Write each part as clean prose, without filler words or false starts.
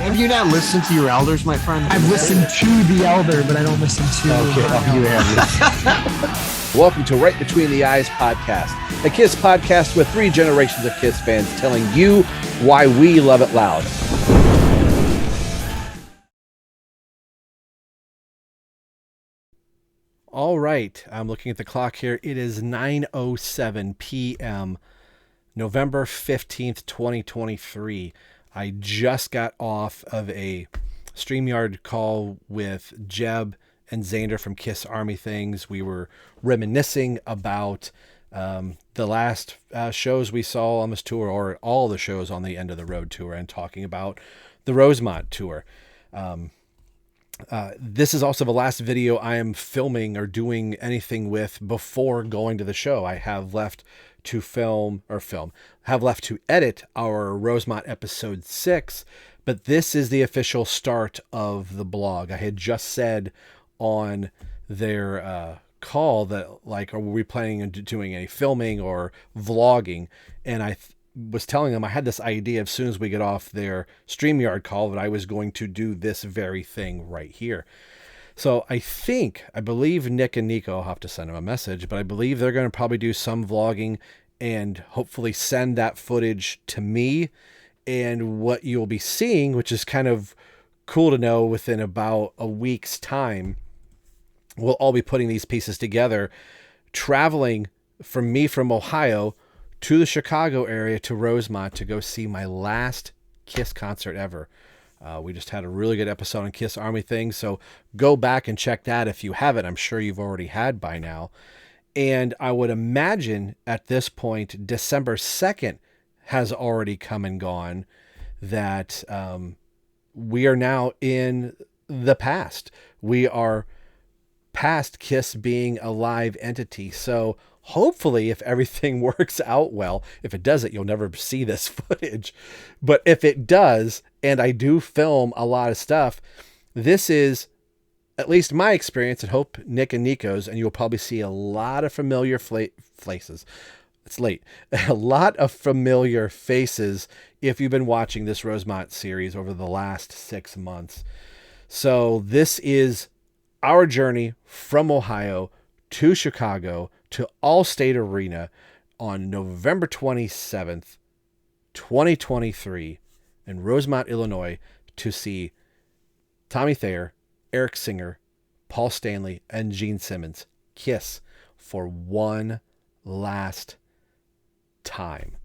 Have you not listened to your elders, my friend? I've listened to the elder, but I don't listen to. Okay, you have. Welcome to Right Between the Eyes podcast, a KISS podcast with 3 generations of KISS fans telling you why we love it loud. All right, I'm looking at the clock here. It is 9:07 p.m., November 15th, 2023. I just got off of a StreamYard call with Jeb and Xander from KISS Army Things. We were reminiscing about the last shows we saw on this tour, or all the shows on the End of the Road tour, and talking about the Rosemont tour. This is also the last video I am filming or doing anything with before going to the show. I have left to have left to edit our Rosemont episode 6, but this is the official start of the blog. I had just said on their call that, like, are we planning on doing any filming or vlogging? And I was telling them I had this idea as soon as we get off their StreamYard call that I was going to do this very thing right here. So I believe Nick and Nikko, I'll have to send them a message, but I believe they're going to probably do some vlogging and hopefully send that footage to me. And what you'll be seeing, which is kind of cool to know, within about a week's time, we'll all be putting these pieces together, traveling from Ohio to the Chicago area to Rosemont to go see my last KISS concert ever. We just had a really good episode on KISS Army Things, so go back and check that if you haven't. I'm sure you've already had by now. And I would imagine at this point, December 2nd has already come and gone, that we are now in the past. We are past KISS being a live entity. So hopefully, if everything works out well, if it doesn't, you'll never see this footage. But if it does, and I do film a lot of stuff, this is at least my experience, and hope Nick and Nikko's, and you'll probably see a lot of familiar faces. It's late. A lot of familiar faces if you've been watching this Rosemont series over the last 6 months. So this is our journey from Ohio to Chicago to Allstate Arena on November 27th, 2023 in Rosemont, Illinois, to see Tommy Thayer, Eric Singer, Paul Stanley, and Gene Simmons KISS for one last time.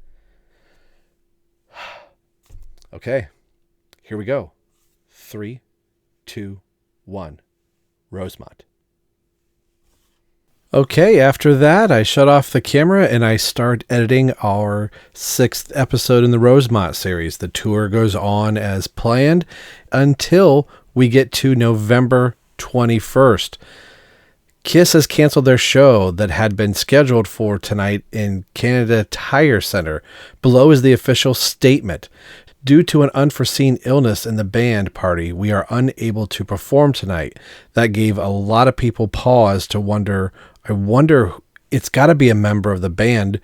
Okay, here we go. 3, 2, 1. Rosemont. Okay, after that, I shut off the camera and I start editing our 6th episode in the Rosemont series. The tour goes on as planned until we get to November 21st. KISS has canceled their show that had been scheduled for tonight in Canada Tire Center. Below is the official statement. Due to an unforeseen illness in the band party, we are unable to perform tonight. That gave a lot of people pause to wonder. I wonder, it's got to be a member of the band.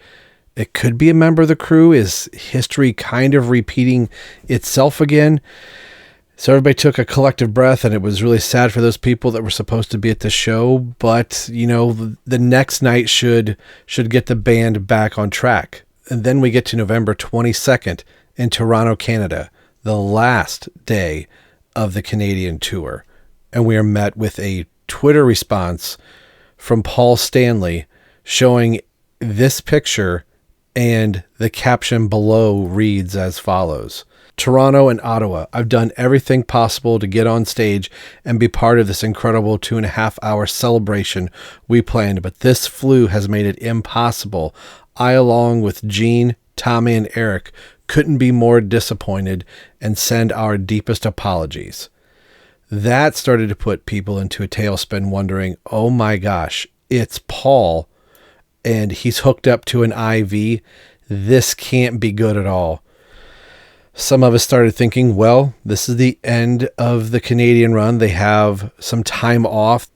It could be a member of the crew. Is history kind of repeating itself again? So everybody took a collective breath, and it was really sad for those people that were supposed to be at the show. But, you know, the next night should get the band back on track. And then we get to November 22nd in Toronto, Canada, the last day of the Canadian tour. And we are met with a Twitter response from Paul Stanley showing this picture, and the caption below reads as follows: Toronto and Ottawa, I've done everything possible to get on stage and be part of this incredible 2.5-hour celebration we planned, but this flu has made it impossible. I, along with Gene, Tommy, and Eric, couldn't be more disappointed and send our deepest apologies. That started to put people into a tailspin, wondering, oh my gosh, it's Paul and he's hooked up to an IV. This can't be good at all. Some of us started thinking, well, this is the end of the Canadian run. They have some time off.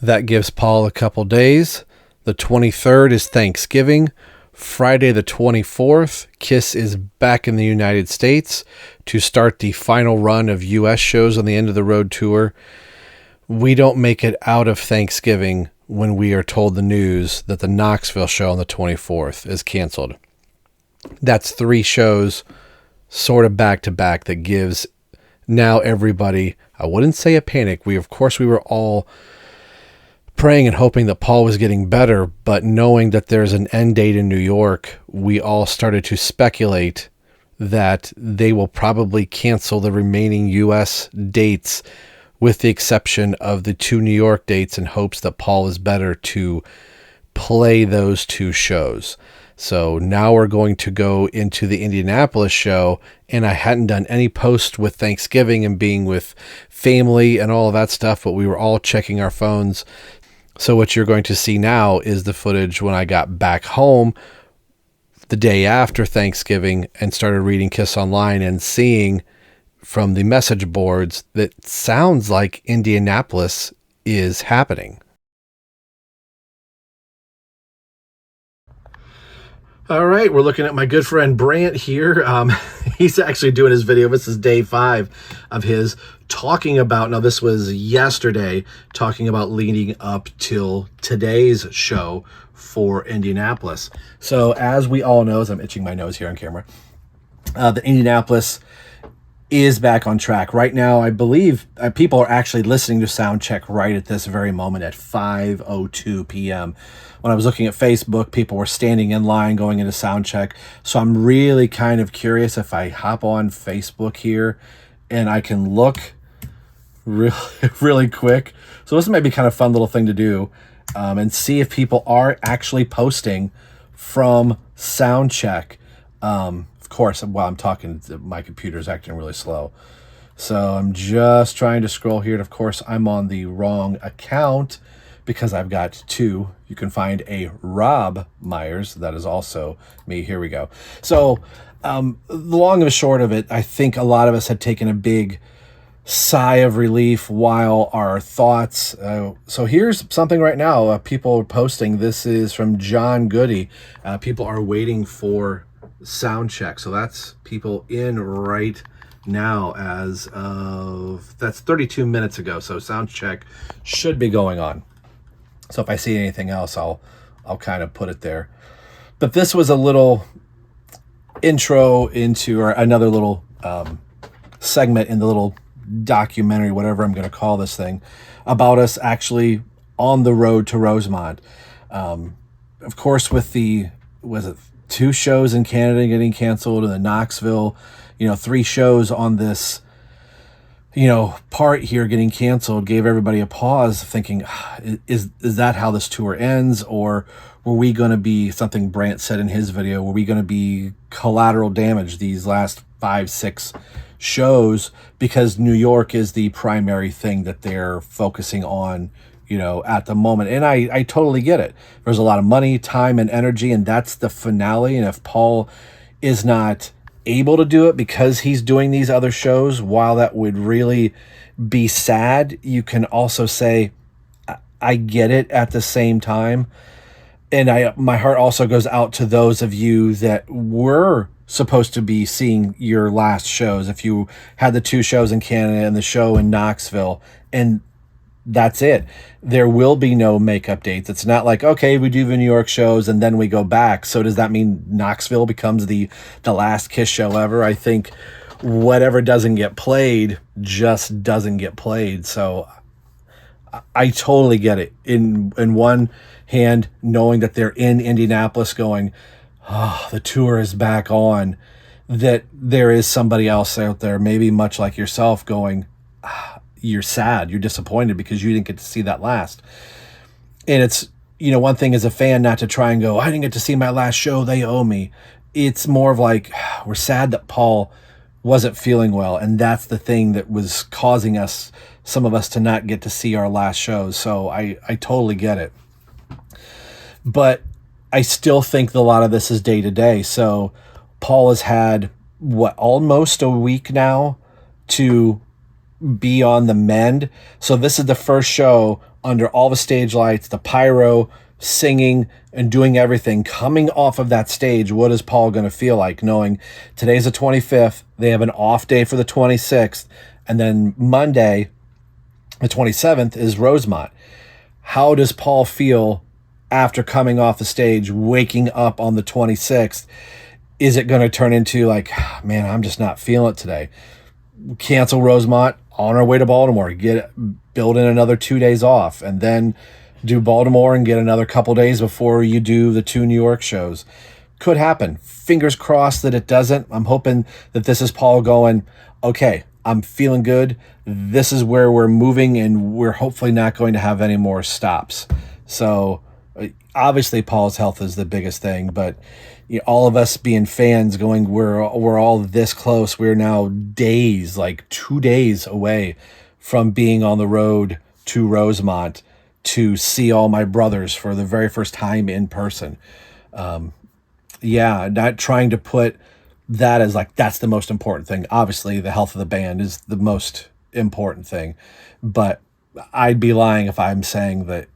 That gives Paul a couple days. The 23rd is Thanksgiving. Friday the 24th, Kiss is back in the United States to start the final run of U.S. shows on the End of the Road tour. We don't make it out of Thanksgiving when we are told the news that the Knoxville show on the 24th is canceled. That's 3 shows sort of back to back that gives now everybody, I wouldn't say a panic. We were all praying and hoping that Paul was getting better, but knowing that there's an end date in New York, we all started to speculate that they will probably cancel the remaining U.S. dates with the exception of the 2 New York dates in hopes that Paul is better to play those 2 shows. So now we're going to go into the Indianapolis show, and I hadn't done any post with Thanksgiving and being with family and all of that stuff, but we were all checking our phones. So what you're going to see now is the footage when I got back home the day after Thanksgiving and started reading Kiss Online and seeing from the message boards that sounds like Indianapolis is happening. All right, we're looking at my good friend Brant here. He's actually doing his video. This is day 5 of his talking about, now this was yesterday, talking about leading up till today's show for Indianapolis. So as we all know, as I'm itching my nose here on camera, the Indianapolis is back on track. Right now, I believe people are actually listening to Soundcheck right at this very moment at 5:02 p.m. When I was looking at Facebook, people were standing in line going into Soundcheck. So I'm really kind of curious if I hop on Facebook here and I can look really, really quick. So this might be kind of a fun little thing to do and see if people are actually posting from Soundcheck. Of course, while I'm talking, my computer's acting really slow. So I'm just trying to scroll here. And of course, I'm on the wrong account because I've got 2. You can find a Rob Myers. That is also me. Here we go. So the long and the short of it, I think a lot of us had taken a big sigh of relief while our thoughts. So here's something right now. People are posting. This is from John Goody. People are waiting for Soundcheck. So that's people in right now as of, that's 32 minutes ago. So Soundcheck should be going on. So if I see anything else, I'll kind of put it there. But this was a little intro into, or another little segment in the little documentary, whatever I'm going to call this thing, about us actually on the road to Rosemont. Of course, with the, was it 2 shows in Canada getting canceled and the Knoxville, 3 shows on this, part here getting canceled, gave everybody a pause thinking, is that how this tour ends? Or were we going to be, something Brant said in his video, were we going to be collateral damage these last 5-6 shows because New York is the primary thing that they're focusing on, at the moment. And I totally get it. There's a lot of money, time, and energy, and that's the finale. And if Paul is not able to do it because he's doing these other shows, while that would really be sad, you can also say, I get it at the same time. And my heart also goes out to those of you that were supposed to be seeing your last shows. If you had the 2 shows in Canada and the show in Knoxville, and that's it. There will be no makeup dates. It's not like, okay, we do the New York shows and then we go back. So does that mean Knoxville becomes the last Kiss show ever? I think whatever doesn't get played just doesn't get played. So I totally get it. In one hand, knowing that they're in Indianapolis going, oh, the tour is back on, that there is somebody else out there, maybe much like yourself, going, you're sad, you're disappointed because you didn't get to see that last. And it's, one thing as a fan not to try and go, I didn't get to see my last show, they owe me. It's more of like, we're sad that Paul wasn't feeling well, and that's the thing that was causing us, some of us, to not get to see our last shows. So I totally get it. But I still think a lot of this is day to day. So Paul has had, almost a week now to be on the mend. So this is the first show under all the stage lights, the pyro, singing and doing everything, coming off of that stage, what is Paul going to feel like knowing today's the 25th, they have an off day for the 26th, and then Monday, the 27th, is Rosemont. How does Paul feel after coming off the stage, waking up on the 26th? Is it going to turn into like, man, I'm just not feeling it today? Cancel Rosemont, on our way to Baltimore, build in another 2 days off, and then do Baltimore and get another couple days before you do the 2 New York shows. Could happen. Fingers crossed that it doesn't. I'm hoping that this is Paul going, okay, I'm feeling good. This is where we're moving, and we're hopefully not going to have any more stops. So obviously Paul's health is the biggest thing, but all of us being fans going, we're all this close. We're now days, like 2 days away from being on the road to Rosemont to see all my brothers for the very first time in person. Not trying to put that as like, that's the most important thing. Obviously the health of the band is the most important thing, but I'd be lying if I'm saying that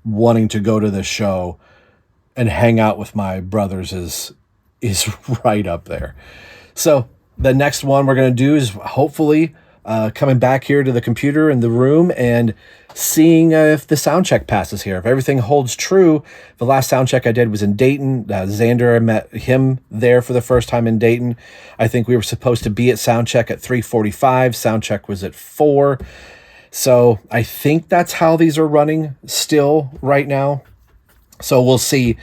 wanting to go to the show and hang out with my brothers is right up there. So the next one we're going to do is hopefully coming back here to the computer in the room and seeing if the sound check passes here. If everything holds true, the last sound check I did was in Dayton. Xander, I met him there for the first time in Dayton. I think we were supposed to be at sound check at 3:45. Sound check was at 4. So I think that's how these are running still right now. So we'll see.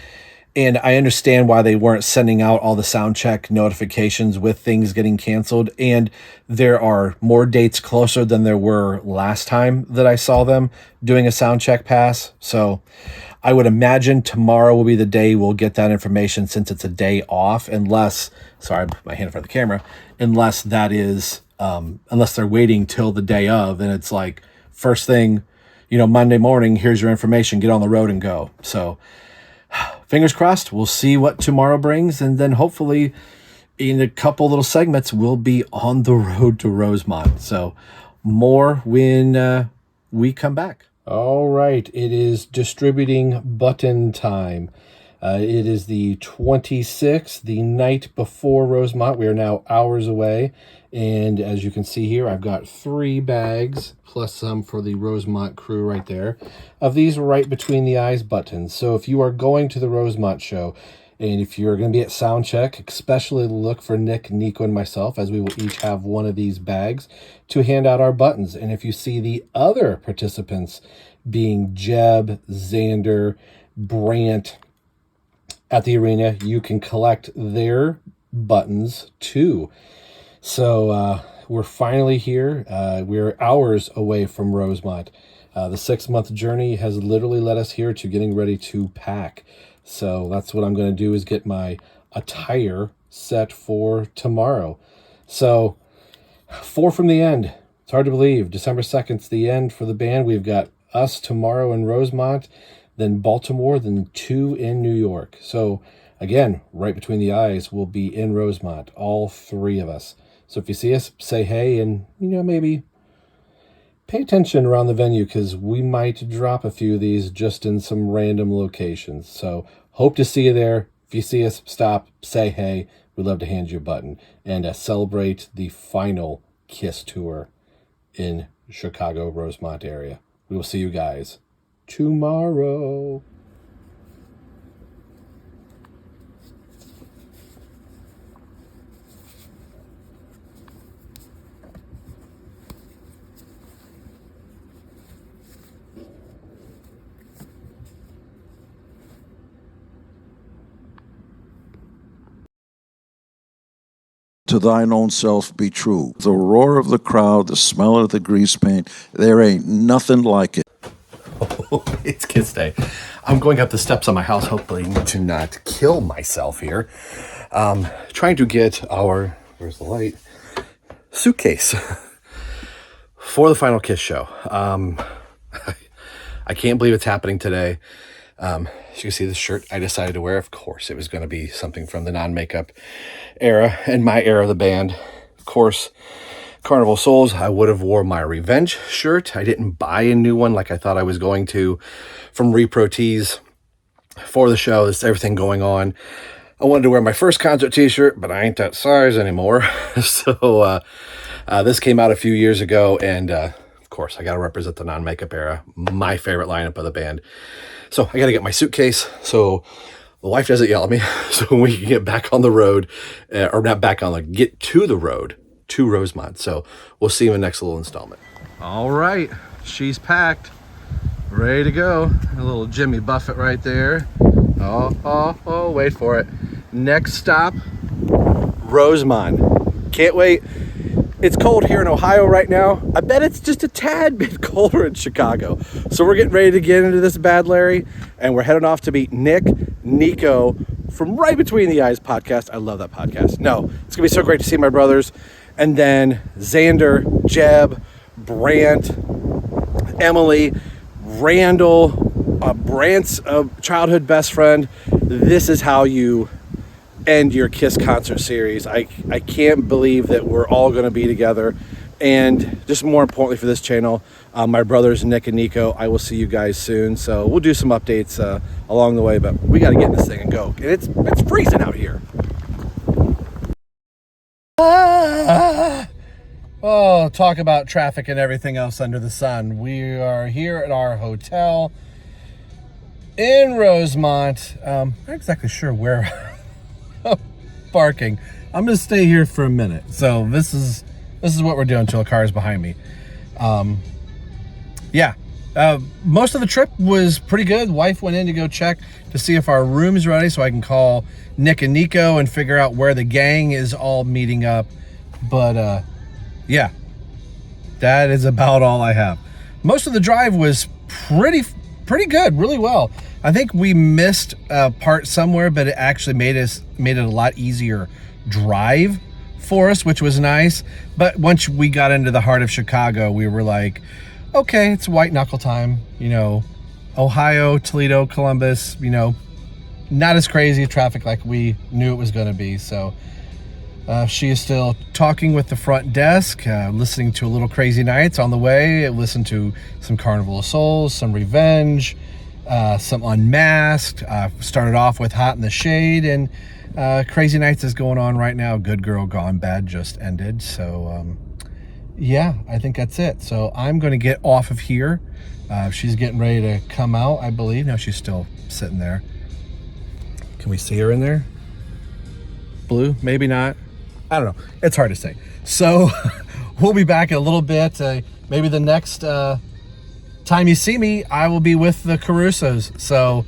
And I understand why they weren't sending out all the sound check notifications with things getting canceled. And there are more dates closer than there were last time that I saw them doing a sound check pass. So I would imagine tomorrow will be the day we'll get that information, since it's a day off, unless, sorry, I put my hand in front of the camera, unless that is, unless they're waiting till the day of, and it's like first thing, Monday morning, here's your information, get on the road and go. So fingers crossed, we'll see what tomorrow brings. And then hopefully in a couple little segments, we'll be on the road to Rosemont. So more when we come back. All right. It is distributing button time. It is the 26th, the night before Rosemont. We are now hours away. And as you can see here, I've got 3 bags plus some for the Rosemont crew right there of these right between the eyes buttons. So if you are going to the Rosemont show, and if you're going to be at Soundcheck, especially look for Nick, Nikko, and myself, as we will each have one of these bags to hand out our buttons. And if you see the other participants being Jeb, Xander, Brant at the arena, you can collect their buttons too. So we're finally here. We're hours away from Rosemont. The 6-month journey has literally led us here to getting ready to pack. So that's what I'm going to do, is get my attire set for tomorrow. So 4 from the end. It's hard to believe. December 2nd's the end for the band. We've got us tomorrow in Rosemont, then Baltimore, then 2 in New York. So again, right between the eyes, we'll be in Rosemont, all 3 of us. So if you see us, say hey, and maybe pay attention around the venue, because we might drop a few of these just in some random locations. So hope to see you there. If you see us, stop, say hey. We'd love to hand you a button and celebrate the final KISS tour in Chicago, Rosemont area. We will see you guys tomorrow. To thine own self be true. The roar of the crowd, the smell of the grease paint, there ain't nothing like it. Oh, it's KISS Day. I'm going up the steps of my house, hopefully to not kill myself here. Trying to get our, where's the light? Suitcase for the final KISS show. I can't believe it's happening today. As you can see, the shirt I decided to wear, of course, it was going to be something from the non-makeup era and my era of the band. Of course, Carnival Souls, I would have wore my Revenge shirt. I didn't buy a new one like I thought I was going to from Repro Tees. for the show. There's everything going on. I wanted to wear my first concert t-shirt, but I ain't that size anymore. So this came out a few years ago, and of course I got to represent the non-makeup era, my favorite lineup of the band. So I got to get my suitcase so the wife doesn't yell at me, so we can get back on the road, or not back on, like get to the road to Rosemont. So we'll see you in the next little installment. All right, she's packed, ready to go. A little Jimmy Buffett right there. Oh, wait for it. Next stop, Rosemont. Can't wait. It's cold here in Ohio right now. I bet it's just a tad bit colder in Chicago. So we're getting ready to get into this bad Larry, and we're heading off to meet Nikko from Right Between the Eyes podcast. I love that podcast. No, it's gonna be so great to see my brothers. And then Xander, Jeb, Brant, Emily, Randall, Brant's childhood best friend. This is how you end your Kiss concert series. I can't believe that we're all going to be together. And just more importantly for this channel, my brothers Nick and Nikko. I will see you guys soon. So we'll do some updates along the way, but we got to get in this thing and go. And it's freezing out here. Oh, talk about traffic and everything else under the sun. We are here at our hotel in Rosemont. Not exactly sure where I'm parking. I'm gonna stay here for a minute. So this is what we're doing until a car is behind me. Most of the trip was pretty good. Wife went in to go check to see if our room's ready so I can call Nick and Nikko and figure out where the gang is all meeting up. But yeah, that is about all I have. Most of the drive was pretty good, really well. I think we missed a part somewhere, but it actually made it a lot easier drive for us, which was nice. But once we got into the heart of Chicago, we were like, okay, it's white knuckle time, Ohio, Toledo, Columbus, not as crazy traffic like we knew it was going to be. So she is still talking with the front desk, listening to a little Crazy Nights on the way, listened to some Carnival of Souls, some Revenge, some Unmasked, started off with Hot in the Shade, and Crazy Nights is going on right now. Good Girl Gone Bad just ended. So yeah, I think that's it. So I'm going to get off of here. She's getting ready to come out, I believe. No, she's still sitting there. Can we see her in there? Blue? Maybe not. I don't know. It's hard to say. So we'll be back in a little bit. Maybe the next time you see me, I will be with the Carusos. So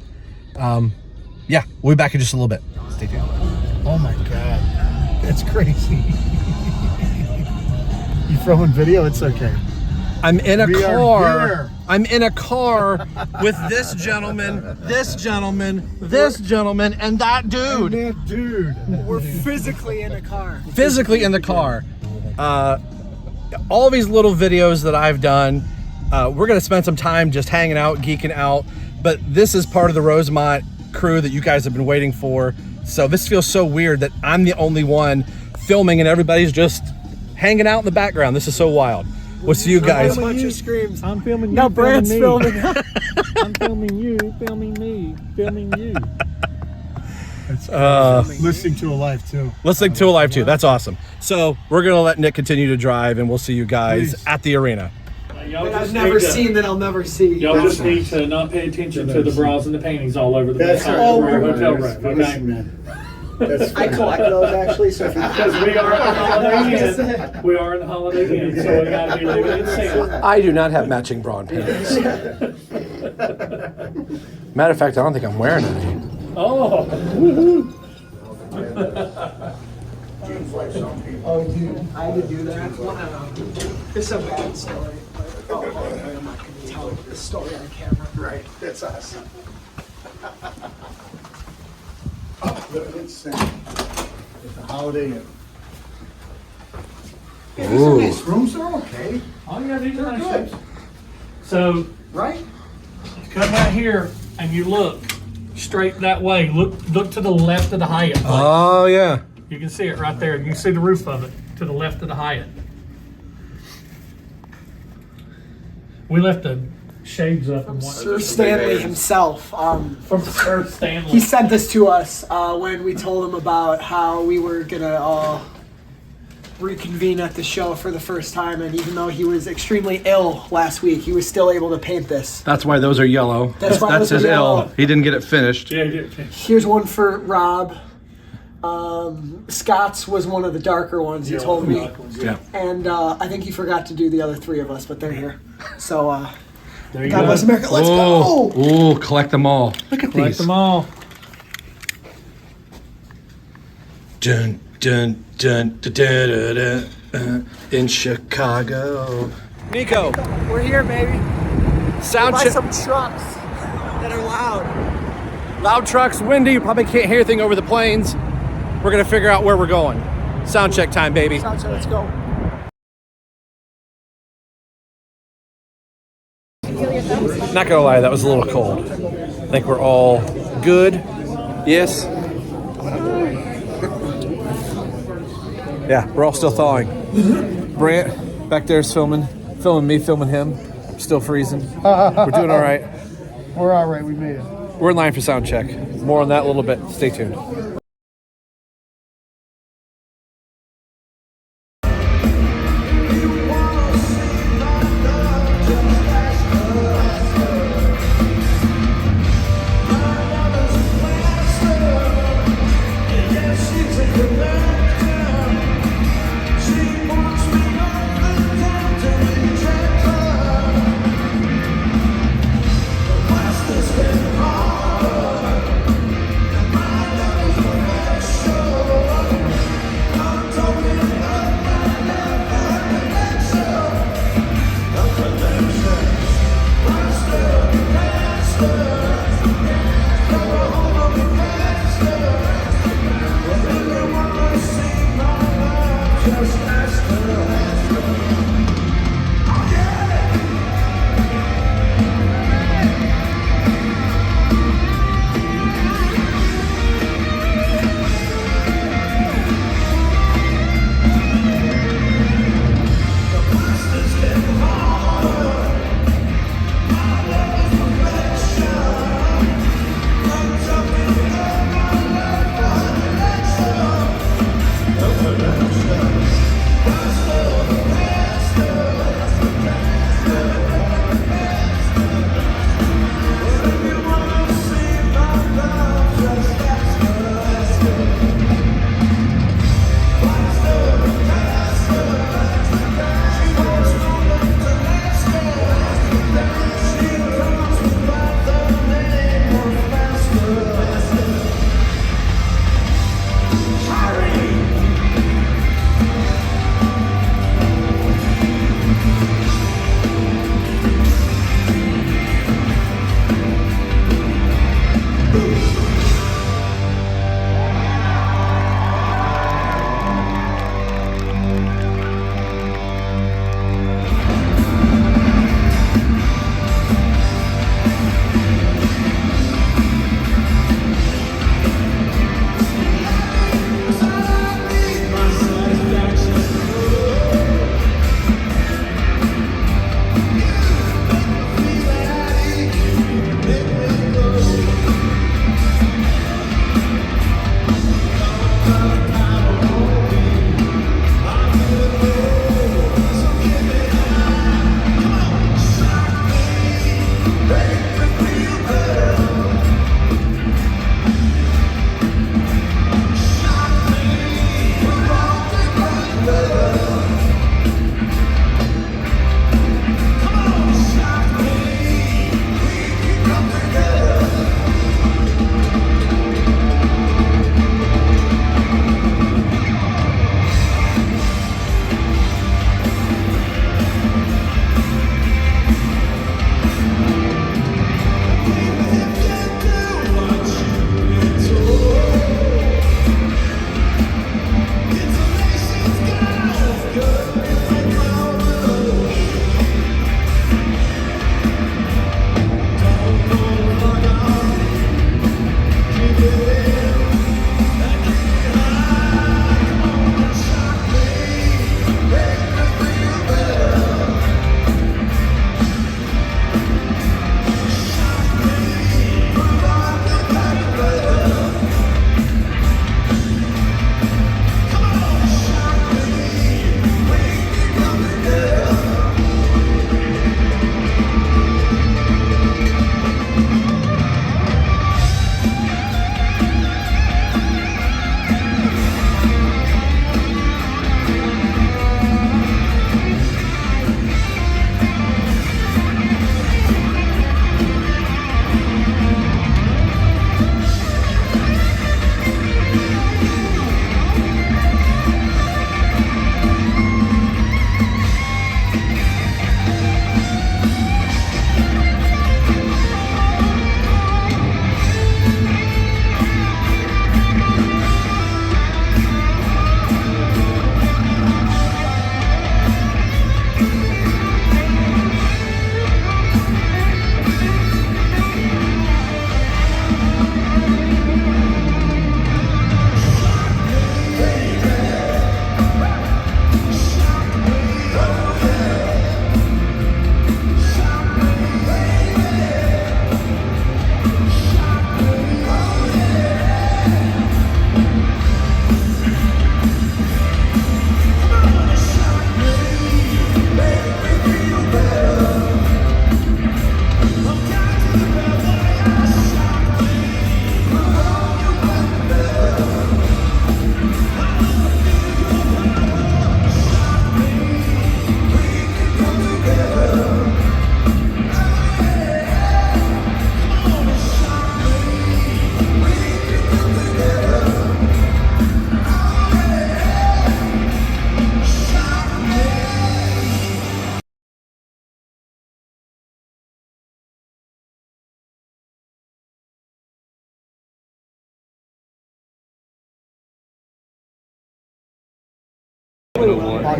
yeah, we'll be back in just a little bit. Stay tuned. Oh my God. That's crazy. You filming video? It's okay. I'm in a We are car. here. I'm in a car with this gentleman, this gentleman, this gentleman, and that dude. That dude. We're physically in a car. Physically in the car. All these little videos that I've done, we're gonna spend some time just hanging out, geeking out, but this is part of the Rosemont crew that you guys have been waiting for. So this feels so weird that I'm the only one filming and everybody's just hanging out in the background. This is so wild. We'll see you guys. A bunch of screams. I'm filming you. No, Brant's filming. I'm filming you, filming me, filming you. Listening to a live too. Listening to a live too. That's awesome. So we're gonna let Nick continue to drive, and we'll see you guys Please. at the arena. Y'all I've just never need to- seen that I'll never see. Y'all just need to not pay attention to the bras and the panties all over the That's place. right. Oh, Our hotel listen, room, okay? man. That's I collect those actually, so if you Because we are in the holiday inn. We are in the holiday inn, so we gotta be leaving it safe. I do not have matching bra and panties. Matter of fact, I don't think I'm wearing any. Oh, oh, dude, I had to do that. It's a bad story. Oh, I'm not going to tell this story on camera. Right. That's awesome. It's a holiday inn. Yeah, these are nice rooms. They're okay. all you gotta do is They're nice good. shapes. So, Right? come right here and you look straight that way. Look to the left of the Hyatt. place. Oh yeah. You can see it right there. You can see the roof of it to the left of the Hyatt. We left a shades up and Sir whatnot. Stanley himself. From Sir Stanley. He sent this to us when we told him about how we were gonna reconvene at the show for the first time, and even though he was extremely ill last week, he was still able to paint this. That's why those are yellow. That's why those his are yellow. L. He didn't get it finished. Yeah, yeah. Here's one for Rob. Scott's was one of the darker ones, he told me. Yeah. And I think he forgot to do the other three of us, but they're here. So, There you God go. bless America. Let's go! Ooh, collect them all. Look at Collect these. them all. Dun, dun, dun, dun, dun, dun, dun, in Chicago. Nikko, We're here, baby. sound Buy check. some trucks that are loud. Loud trucks, windy. You probably can't hear anything over the planes. We're gonna figure out where we're going. Sound check time, baby. So let's go. Not gonna lie, that was a little cold. I think we're all good. Yes. Yeah, we're all still thawing. Brant back there's filming me, filming him. Still freezing. We're doing all right. We're all right. We made it. We're in line for sound check. More on that in a little bit. Stay tuned.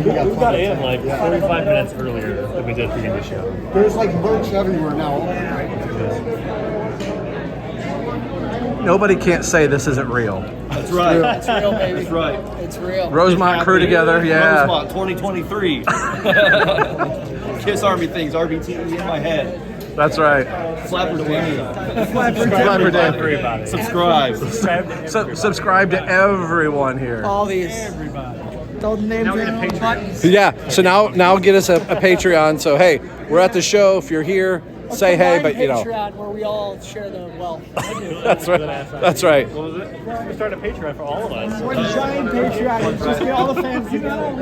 he got We got in like 45 minutes earlier than we did beginning the show. There's like merch everywhere now. Nobody can't say this isn't real. That's right. It's real, baby. That's right. It's real. Rosemont crew together, yeah. Rosemont 2023. Kiss Army things, RBTE in my head. That's right. Flapper Danny. Flapper Danny. Everybody. Subscribe. Subscribe to everyone here. All these. Don't name them buttons. Yeah, so now get us a Patreon. So, hey, we're at the show. If you're here, say hey, but you know. Patreon where we all share the wealth. That's right. That's right. What was it? We started a Patreon for all of us. One giant Patreon. Just get all the fans together.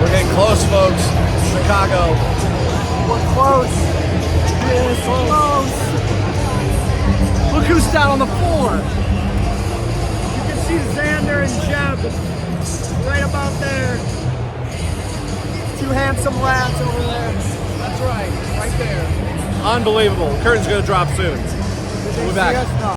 We're getting close, folks. Chicago. We're close. We're so close. Look who's down on the floor. You can see Xander and Jeb right about there. Two handsome lads over there. That's right there. Unbelievable. Curtain's going to drop soon. We'll be back.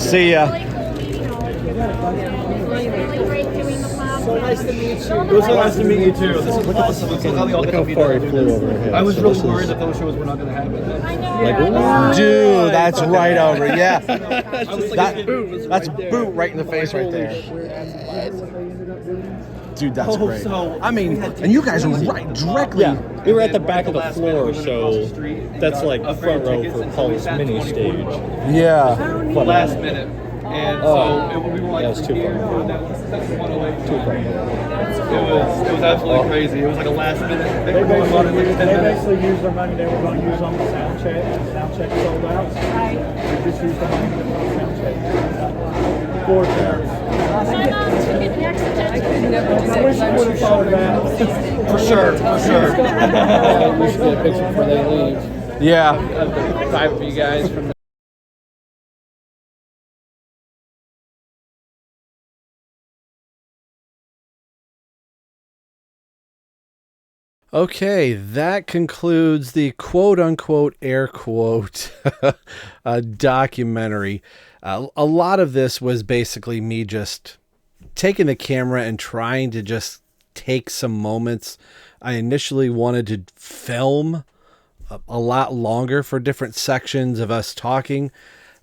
See ya. So nice to meet you. It was so nice to meet you too. This is awesome. Look how far he flew over here. I was really worried that those shows were not going to happen. Dude, that's right over. Yeah. That's boot right in the face right there. Dude, that's great. I mean, and you guys are right directly. Yeah, we were at the back of the floor, so that's like front row for Paul's mini stage. Yeah. Last minute. And so we were like, that was too far. Too far. It was absolutely crazy. It was like a last minute. They basically used their money they were going to use on the Soundcheck. Soundcheck sold out. Right. They just used the money on Soundcheck. 4 times. I wish I would have thought of that. For sure. We should get a picture before they leave. Yeah. 5 of you guys from Okay, that concludes the quote-unquote, air quote, documentary. A lot of this was basically me just taking the camera and trying to just take some moments. I initially wanted to film a lot longer for different sections of us talking,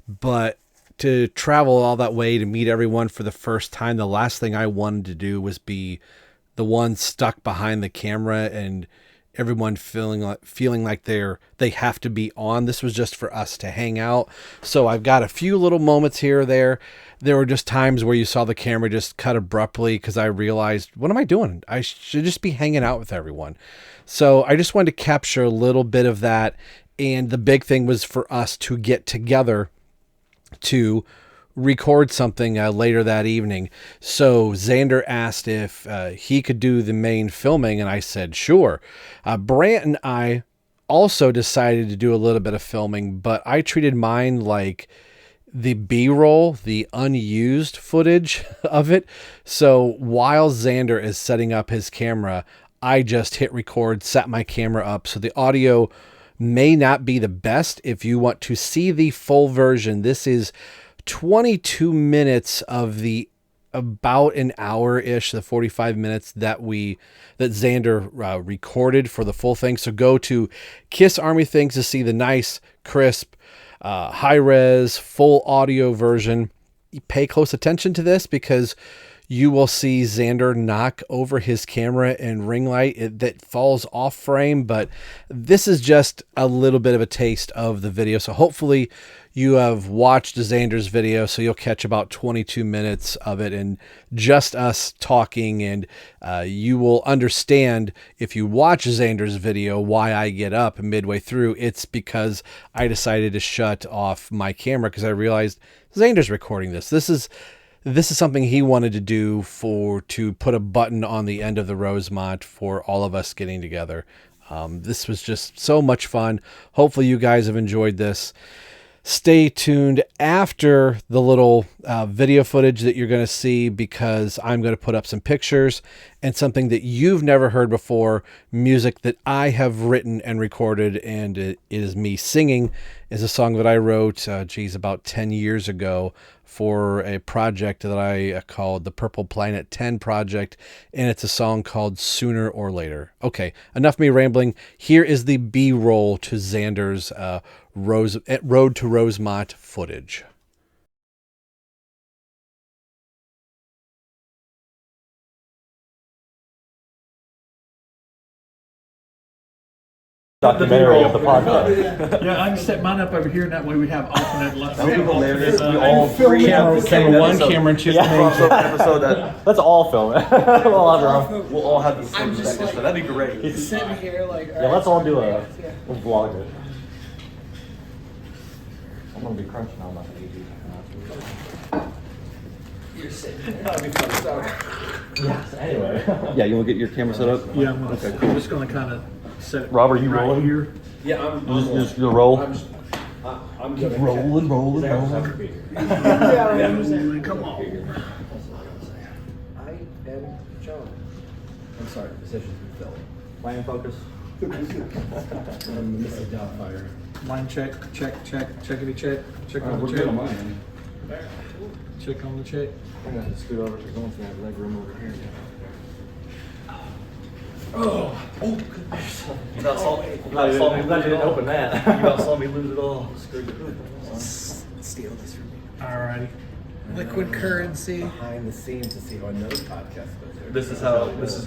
but to travel all that way to meet everyone for the first time, the last thing I wanted to do was be the one stuck behind the camera and everyone feeling like they have to be on. This was just for us to hang out. So I've got a few little moments here or there. There were just times where you saw the camera just cut abruptly because I realized, what am I doing? I should just be hanging out with everyone. So I just wanted to capture a little bit of that. And the big thing was for us to get together to record something later that evening. So Xander asked if he could do the main filming, and I said sure. Brant and I also decided to do a little bit of filming, but I treated mine like the B-roll, the unused footage of it. So while Xander is setting up his camera, I just hit record, set my camera up. So the audio may not be the best. If you want to see the full version, this is 22 minutes of the about an hour-ish, the 45 minutes that Xander recorded for the full thing. So go to Kiss Army Things to see the nice, crisp, high-res, full audio version. Pay close attention to this because you will see Xander knock over his camera and ring light that falls off frame, but this is just a little bit of a taste of the video. So hopefully you have watched Xander's video, so you'll catch about 22 minutes of it and just us talking, and you will understand if you watch Xander's video why I get up midway through. It's because I decided to shut off my camera because I realized Xander's recording this. This is something he wanted to do to put a button on the end of the Rosemont for all of us getting together. This was just so much fun. Hopefully you guys have enjoyed this. Stay tuned after the little video footage that you're going to see, because I'm going to put up some pictures and something that you've never heard before, music that I have written and recorded, and it is me singing. Is a song that I wrote, about 10 years ago for a project that I called the Purple Planet 10 Project, and it's a song called Sooner or Later. Okay, enough me rambling. Here is the B-roll to Xander's Road to Rosemont footage. Documentary of the podcast. Yeah, I can set mine up over here, and that way we have alternate. That would be hilarious. We all three have Camera one, camera two. episode that. Let's all film it. We'll all have the same second, so that'd be great. Sitting here like. Yeah, let's all do we'll vlog it. I'm gonna be crunching on my baby. You're sitting here. That'd be fun. Sorry. Yes. Anyway. Yeah, you want to get your camera set up? Yeah, I'm just gonna kind of set it. Rob, are you right rolling? here? Yeah, I'm Just roll. I'm good. Rolling. Yeah, Come on. I am John. I'm sorry, decisions we filled. Plan focus. Mr. Doubtfire. Line check, checkity check, check on We're the good check. on mine. Check on the check. I'm gonna have to scoot over because no one's gonna have leg room over here. You about saw me open that. You about saw me lose it all. Screwed it. Steal this from me. Alrighty. Liquid currency. Behind the scenes to see how another podcast goes.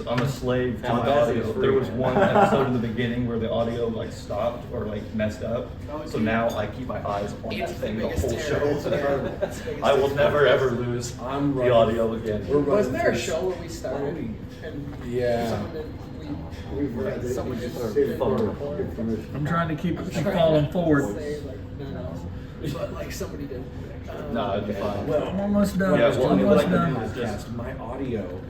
I'm a slave to my audio. There was one episode in the beginning where the audio like stopped or like messed up. So now I keep my eyes on that thing the whole show. I will never ever lose the audio again. Was there a show where we started? And Yeah. someone did I'm trying to keep falling forward. say like no, but like somebody did. No, it'd be fine. Well, I'm almost done. Yeah, well, I'm what I almost can done. do is just my audio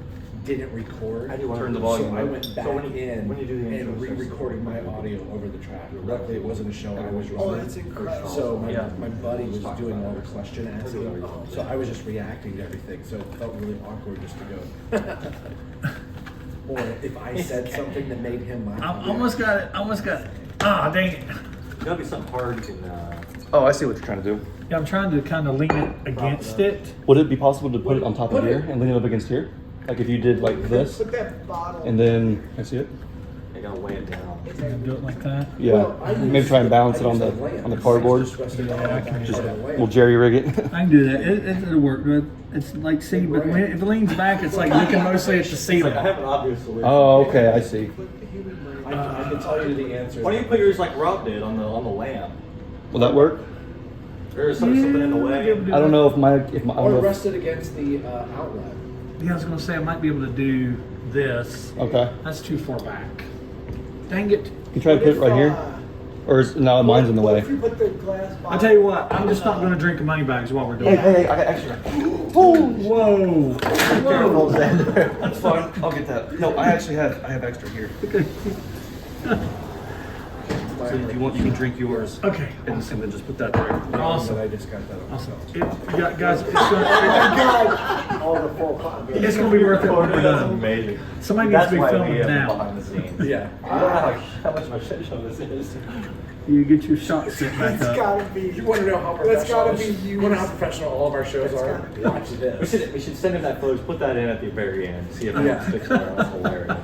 didn't record. turn the volume So I up. went back and re-recorded my audio over the track. Luckily, it wasn't a show I was running. Oh, that's incredible. So Yeah. my buddy was doing all the question asking. So I was just reacting to everything. So it felt really awkward just to go. Or if I said something that made him laugh. I almost got it. Almost got it. Ah, dang it. Gotta be something hard you can. Oh, I see what you're trying to do. Yeah, I'm trying to kind of lean it against it. Would it be possible to put it on top of here and lean it up against here? Like if you did like this, Put that bottle. and then I see it. You gotta weigh it down. Do it like that. Yeah, Well, I maybe use- try and balance I it on use the lamp. on the cardboard. Just rest it on the back Just of the lamp. we'll jerry rig it. I can do that. It'll work. But it's like, see, but when if it leans back, it's like looking mostly at the ceiling. I have an obvious solution. Oh, okay, I see. I can tell you the answer. Why don't you put yours like Rob did on the lamp? Will that work? There's something in the way. I don't know if my I don't Or know if- rest it against the outlet. Yeah, I was gonna say I might be able to do this. Okay. That's too far back. Dang it. You try to put it right here, or is no? Mine's in the way. If you put the glass bottle. I'll tell you what. I'm just not gonna drink money bags while we're doing it. Hey, I got extra. Whoa. Careful, Xander. That's fine. I'll get that. No, I have extra here. So if you want, you can drink yours. Okay. And then just put that there. Awesome. But I just got that. Awesome. Guys, it's gonna be worth it when we're That's done. amazing. Somebody needs That's to be why filming we have now. behind the scenes. Yeah. I don't know how much of a shit show this is. You get your shot set back It's up. gotta be. You want to know how That's professional? gotta be You want to know how professional all of our shows That's are? gotta be- Watch this. We should send in that footage, put that in at the very end, see if Yeah. it sticks there. That's hilarious.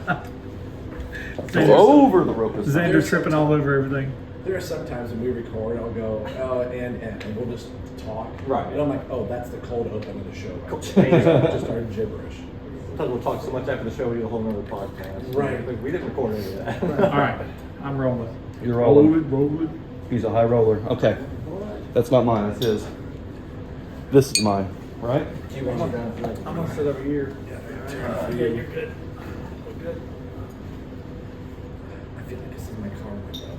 Over the rope. is fine. Xander's tripping all over everything. There are some times when we record, I'll go, and we'll just talk. Right. And I'm like, oh, that's the cold open of the show. Right? Just started gibberish. Sometimes we'll talk so much after the show, we do a whole nother podcast. Right. We didn't record any of that. All right, I'm rolling. You're rolling. Roll it. He's a high roller. Okay. That's not mine. That's his. This is mine. Right? I'm gonna sit over here. Yeah, you're good. We're good. I feel like this is my car window.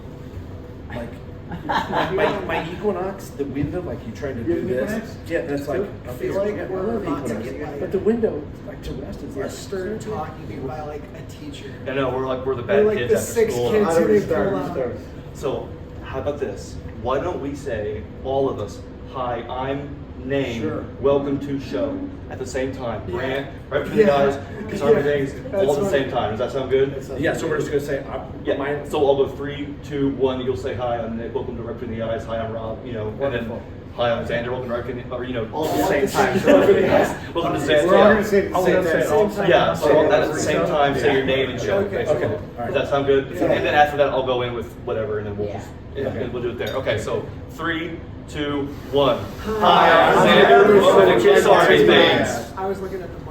Like my Equinox, the window, like you tried to do this. Yeah, that's like I feel like we're about to get like but the window, like to rest, is a like stern talking by like a teacher. I know we're the We're bad like kids the after 6 school. kids who they pull out. So how about this? Why don't we say all of us, "Hi, I'm name, Sure. welcome to show" at the same time. Yeah. Brant, right between the Yeah. guys, kiss army Yeah. things, all at the That's same time. Does that sound good? yeah. So we're just gonna say, Yeah. mine. So I'll go 3, 2, 1. You'll say hi. I'm Nick. Welcome to Right Between the Eyes. Hi, I'm Rob. And then Wonderful. hi, I'm Xander. Welcome to Right Between the, or All at the at same the time. same Right Between the time. Eyes. Welcome to Xander. We're all Yeah. gonna say the same thing. Yeah, so at the same time, say your name and show. Okay. Basically. Okay. All right. Does that sound good? Yeah. And then after that, I'll go in with whatever, and then we'll just Okay. we'll do it there. Okay, so 3, 2, 1. Hi, I'm Xander. Welcome to Kiss Army Things. I was looking at the mic.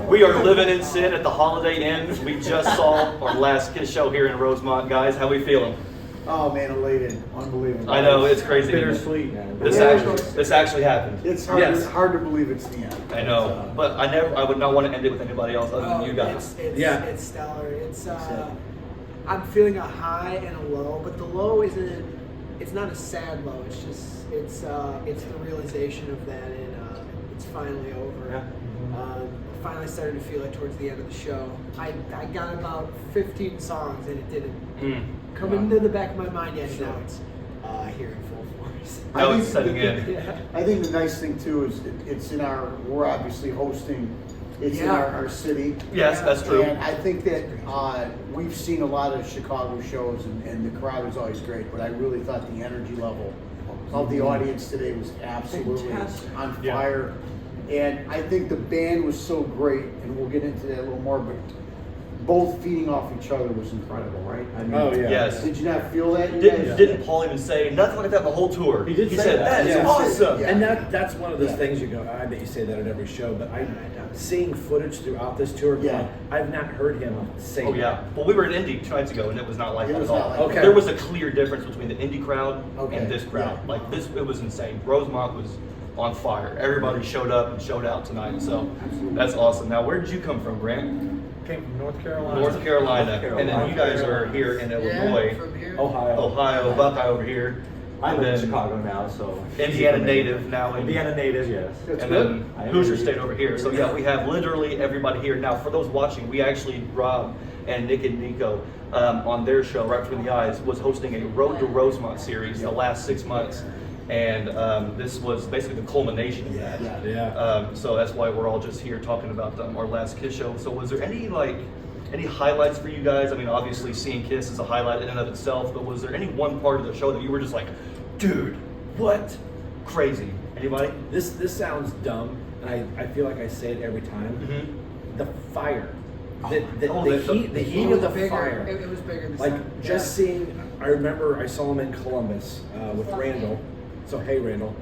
We are living in sin at the Holiday Inn. We just saw our last Kiss show here in Rosemont, guys. How we feeling? Oh man, elated, unbelievable. I know it's crazy. Bittersweet, man. This actually happened. It's hard, Yes. hard to believe it's the end. I know, but I would not want to end it with anybody else other than you guys. Yeah. It's stellar. I'm feeling a high and a low, but the low isn't. It's not a sad low. It's just it's the realization of that, and it's finally over. Yeah. Finally started to feel it towards the end of the show. I got about 15 songs, and it didn't come into the back of my mind yet. Now it's here in full force. Now it's setting in. Yeah. I think the nice thing too is it's in we're obviously hosting, it's in Yeah. our city. Yes, that's true. And I think that we've seen a lot of Chicago shows and the crowd is always great, but I really thought the energy level of the audience today was absolutely on fire. And I think the band was so great, and we'll get into that a little more, but both feeding off each other was incredible, right? I mean, Oh, yeah. Yes. Did you not feel that? You guys? Didn't Paul even say nothing like that the whole tour? He did say said that. that is Yeah. awesome. Yeah. And that's one of those things you go, I bet you say that at every show, but I'm seeing footage throughout this tour, Yeah. I've not heard him say Oh yeah. that. Well, we were in Indy 2 nights ago, and it was not like It that was at not all. like that. Okay. There was a clear difference between the Indy crowd Okay. and this crowd. Yeah. Like this, it was insane. Rosemont was on fire. Everybody showed up and showed out tonight, so that's awesome. Now, where did you come from, Brant? Came from North Carolina. North Carolina, and then you guys are here in Illinois, from here. Ohio, Buckeye over here. I And live in then Chicago now, so Indiana native now. Indiana native, yes. And then Hoosier State over here. So yeah, we have literally everybody here. Now, for those watching, we actually, Rob and Nick and Nikko, on their show, Right Between the Eyes, was hosting a Road to Rosemont series the last 6 months. And this was basically the culmination of that. Yeah. So that's why we're all just here talking about our last Kiss show. So was there any highlights for you guys? I mean, obviously seeing Kiss is a highlight in and of itself, but was there any one part of the show that you were just like, dude, what? Crazy. Anybody? This sounds dumb, and I feel like I say it every time. Mm-hmm. The fire. The It heat was of the bigger. fire. It was bigger this Like time. just seeing, I remember I saw him in Columbus with Randall. So hey Randall,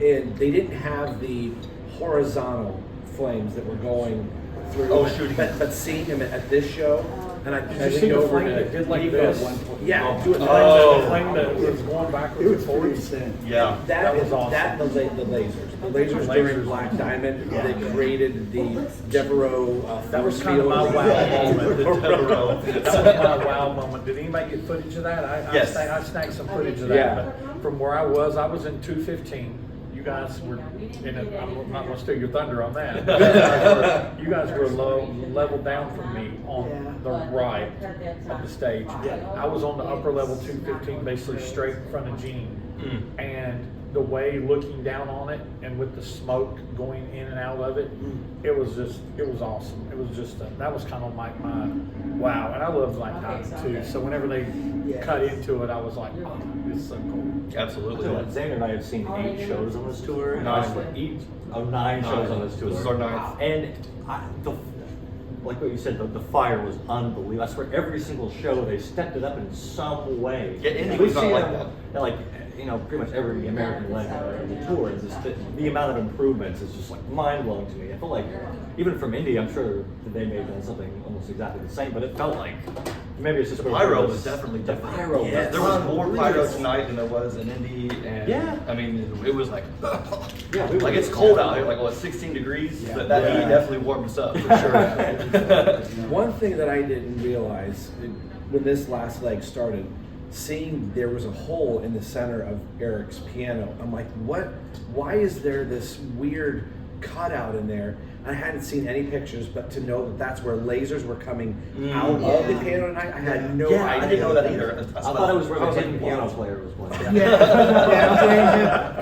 and they didn't have the horizontal flames that were going through. Oh, shooting. But seeing him at this show, and I Did you leaned see the over flame to that did like Nikko this? at one point. Yeah, do it. Oh. The flame that was going It backwards and was pretty forwards. insane. Yeah. That was was awesome. That and the lasers. The lasers during Black Diamond that created the Devereaux That was force kind of my field. wow moment. The Devereaux. That was my wow moment. Did anybody get footage of that? Yes. I snagged some footage of that. Yeah. But from where I was in 215. You guys were, and I'm not going to steal your thunder on that. But you guys were level down from me on the right of the stage. I was on the upper level 215, basically straight in front of Gene. And the way looking down on it and with the smoke going in and out of it, it was awesome. It was just, that was kind of like my wow. And I love Black Diamond too. So whenever they cut into it, I was like, oh, this is so cool. Absolutely. Xander and I have seen 8 shows on this tour. And Nine. I was for each of 9 shows on this tour. This is our 9th. And like what you said, the fire was unbelievable. I swear every single show they stepped it up in some way. Yeah, Indy We've was not seen like them, like, pretty much every American leg on the tour. Is just the amount of improvements is just like mind blowing to me. I feel like even from Indy, I'm sure that they may have done something almost exactly the same, but it felt like maybe it's just The pyro was definitely different. pyro was There was more unbelievable. pyro tonight than there was in Indy, and Yeah. I mean, it was like, Yeah, we were- like it's cold out here, like 16 degrees. That heat definitely warmed us up for sure. One thing that I didn't realize when this last leg started, seeing there was a hole in the center of Eric's piano. I'm like, what? Why is there this weird cutout in there? I hadn't seen any pictures, but to know that that's where lasers were coming out of the piano tonight, I had no idea. I didn't know that either. I thought it was where I the was like, hidden piano wow. player was playing.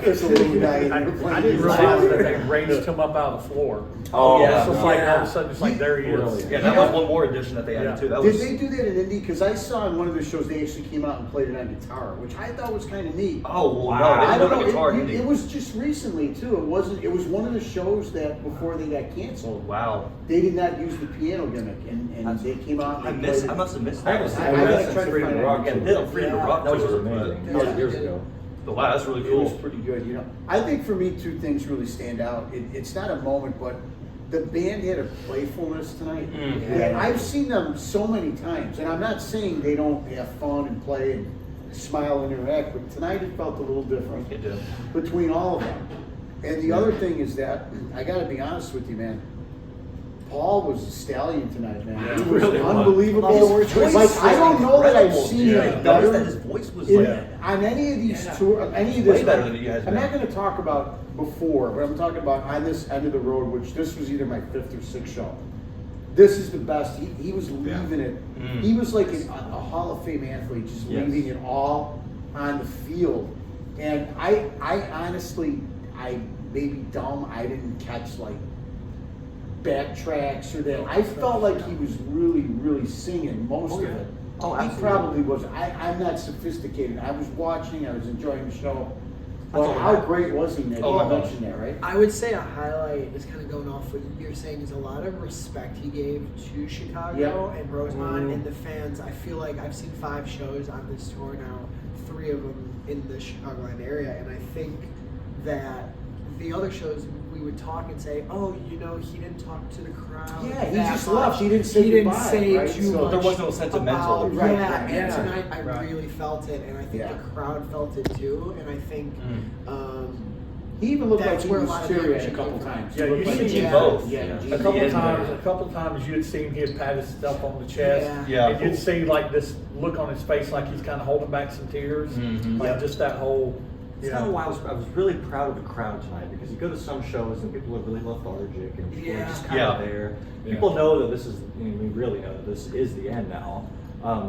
There's a little guy. I didn't realize that they raised him up out of the floor. Oh, yeah. So it's like all of a sudden it's like there he is. Really? Yeah, that was one more addition that they added too. That Did was. they do that in Indy? Because I saw in one of the shows they actually came out and played it on guitar, which I thought was kind of neat. Oh well, I no, they don't didn't know. do guitar in It Indy. was just recently too. It wasn't. It was one of the shows that before they got canceled, Wow. they did not use the piano gimmick, and they came out. I And they played I it. must have missed I that. haven't seen I that gotta since try to Freedom find to it. Rock. Yeah, they did a Freedom to Rock That was just tour, amazing. but- That was years ago. But wow, that's really It was cool. pretty good, you know. I think for me, 2 things really stand out. It's not a moment, but the band had a playfulness tonight. And I've seen them so many times, and I'm not saying they don't have fun and play and smile and interact, but tonight it felt a little different It did. between all of them. And the other thing is that, I gotta be honest with you, man, Paul was a stallion tonight, man. He was really was. unbelievable. His voice Like, I was don't know that I've incredible. seen Yeah. it Notice better. that his voice was In- like. on any of these tours, any of Way this, better than you guys, I'm man. not going to talk about before, but I'm talking about on this end of the road, which this was either my 5th or 6th show. This is the best. He was leaving it. He was like a Hall of Fame athlete, just leaving it all on the field. And I honestly, I may be dumb. I didn't catch like backtracks or that. I felt like he was really, really singing most of it. Oh, he absolutely. probably was. I'm not sophisticated. I was watching. I was enjoying the show. That's But all how right. great was he, Nick? Oh, You my gosh. mentioned that, right? I would say a highlight is kind of going off what you're saying is a lot of respect he gave to Chicago and Rosemont and the fans. I feel like I've seen 5 shows on this tour now, 3 of them in the Chicagoland area, and I think that the other shows we would talk and say, oh, he didn't talk to the crowd. Yeah, he that just much. left. He didn't say goodbye, say right? too So much. there was no sentimental. about- Right, yeah, right, and yeah. tonight I Right. really felt it, and I think Yeah. the crowd felt it too, and I think. He even looked That's like he where a was lot of the teary-eyed a energy couple came from. times. Yeah, He looked you like see he- both. Yeah, Yeah. he- A couple Yeah. times you'd see him, he'd pat himself on the chest. Yeah. And you'd see like this look on his face like he's kind of holding back some tears. Like just that whole, It's kind of why I was really proud of the crowd tonight, because you go to some shows and people are really lethargic and people are just kind of there. People know that this is, we really know that this is the end now.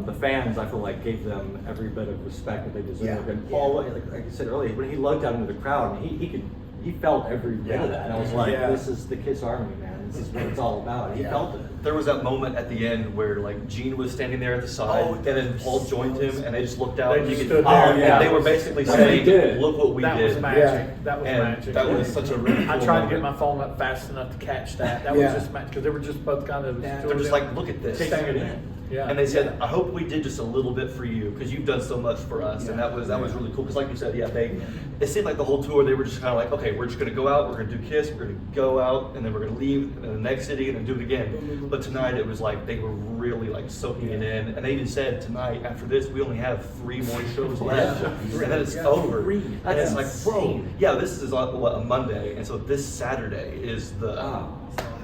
The fans, I feel like, gave them every bit of respect that they deserve. And Paul, like I said earlier, when he looked out into the crowd, he felt every bit of that. And I was like, this is the Kiss Army, man. This is what it's all about. He felt it. There was that moment at the end where like Gene was standing there at the side, and then Paul joined him, and they just looked out. They and you just could, stood there. and they were basically What they saying, did. "Look what we that did." was magic. That was and magic. that was such a really cool I tried to get moment. my phone up fast enough to catch that. That was just magic because they were just both kind of. Yeah. They're just like, "Look at this." taking it in. Yeah. And they said, "I hope we did just a little bit for you because you've done so much for us." And that was really cool because, like you said, it seemed like the whole tour they were just kind of like, "Okay, we're just gonna go out, we're gonna do Kiss, we're gonna go out, and then we're gonna leave in the next city and then do it again." But tonight it was like they were really like soaking it in, and they even said tonight after this we only have 3 more shows left, and then it's over. And it's like, bro, this is on a Monday, and so this Saturday is the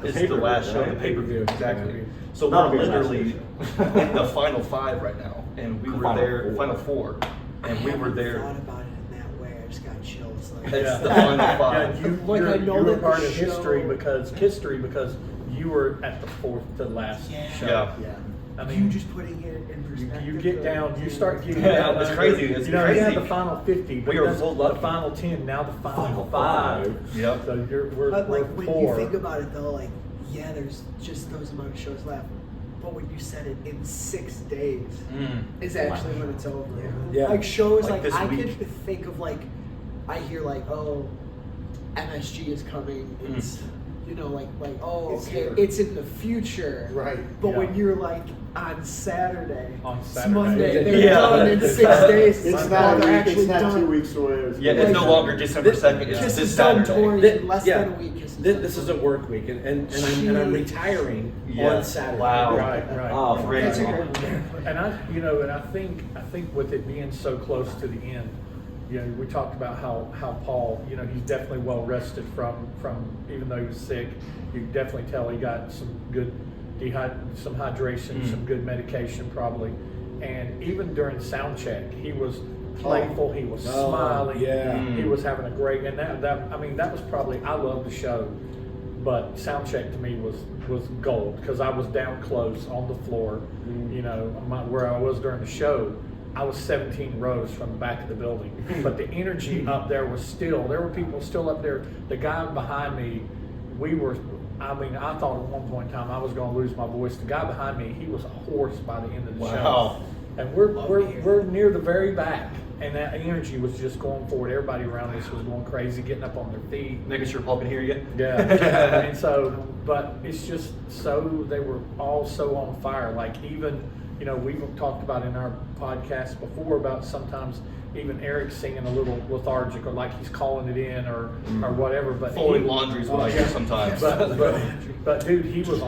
last show, the pay-per-view, exactly. So That'll we're be the last literally in the final 5 right now, and we were there, final 4, and we were I there. thought about it in that way. I just got chills. Like, It's the final 5. You, Like, you're, I know you were that part the of history show- because you were at the 4th to last show. Yeah. I you mean, just putting it in perspective. you get down, you start getting Yeah, down. it's under- crazy, it's you had crazy. the final 50, but We are then so the lucky. final 10, now the final 5. Yep. So we're But like when 4. you think about it though, like there's just those amount of shows left. But when you said it in 6 days is actually when it's over. Yeah. Like shows Like like this I week. could think of like I hear like, oh, MSG is coming. It's like oh It's okay, here. it's in the future. Right. But Yeah. when you're like on Saturday, On it's Saturday. Monday, they're Yeah. done in 6 days. It's like, not oh, they're a week. actually It's not done. 2 weeks away. Yeah, it's no Like, longer December 2nd. It's Kiss this is done Saturday. touring in less than a week. Kiss is done This is a touring. work week, and I'm retiring Yeah. on Saturday. Wow. Right. Oh, Great. That's a great one. And I think with it being so close to the end, we talked about how Paul, he's definitely well rested from even though he was sick. You can definitely tell he got some good some hydration, some good medication probably, and even during Soundcheck, he was playful. He was smiling. yeah. He was having a great, and that was probably, I love the show, but Soundcheck to me was gold because I was down close on the floor, where I was during the show. I was 17 rows from the back of the building, but the energy up there there were people still up there. The guy behind me, I thought at one point in time I was going to lose my voice. The guy behind me, he was hoarse by the end of the Wow. show. And we're near the very back, and that energy was just going forward. Everybody around us was going crazy, getting up on their feet. Making sure Paul can hear you. Yeah. And so, but it's just they were all so on fire. Like even, we've talked about in our podcast before about sometimes even Eric singing a little lethargic or like he's calling it in or whatever. But Folding laundry is what I hear sometimes. But dude, he was